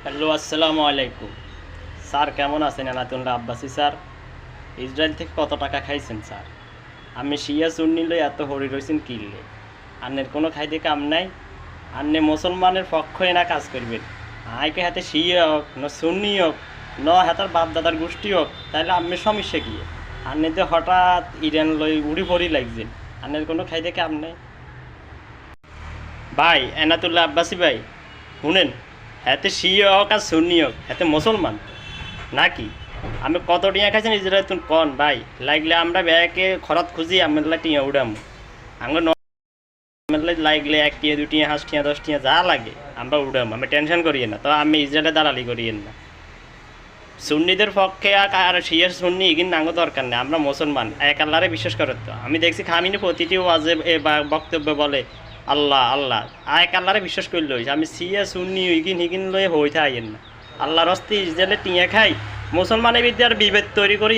Hello, আসসালামু আলাইকুম। Sir কেমন আছেন? আনাতুল্লাহ আব্বাসী স্যার। ইসরায়েল থেকে কত টাকা খাইছেন স্যার? আমি শিয়া সুন্নি লই এত হরি রইছেন কিনলে আন্নের কোনো খাইতে কাম নাই। আন্নে মুসলমানের পক্ষই না কাজ করবেন। আইকে হাতে শিয়া হোক ন সুন্নি হোক ন হাতার বাপ দাদার গোষ্ঠী হোক, তাহলে আমি সমস্যা কি? আন্নে যে হঠাৎ ইরান লই উড়ি পড়ি লাগছেন, আন্নের কোনো খাইতে কাম নাই। ভাই এনাতুল্লাহ আব্বাসী ভাই, শুনেন, হাতে শিয়া হোক আর সুন্নি হোক, হাতে মুসলমান নাকি? আমি কত টিয়া খাইছেন ইসরায়েল তুমি কন ভাই? লাগলে আমরা ব্যাগে খরচ খুঁজি আমরা টিয়া উড়াম। আমরা লাগলে 1 টিয়া 2 টিয়া 5 টিয়া 10 টিয়া যা লাগে আমরা উড়াম, আমি টেনশন করিয়ে না। তো আমি ইসরায়েলের দালালি করিয়েন না। সুন্নিদের পক্ষে আর শিয়ার সুন্নি কিন্তু নাঙ্গ দরকার নেই, আমরা মুসলমান এক আল্লাহরে বিশ্বাস করে। তো আমি দেখছি খামিনি প্রতিটি ওয়াজে বা বক্তব্য বলে আল্লাহ আল্লাহ, এক আল্লাহরে বিশ্বাস করলে হয়েছে। আমি সিয়া সুন্নি ইগিন হিগিন লয়ে হইতে আইয়েন না। আল্লাহর হস্তে ইসরায়েলে টিয়া খাই, মুসলমানের বিদ্যার বিভেদ তৈরি করি।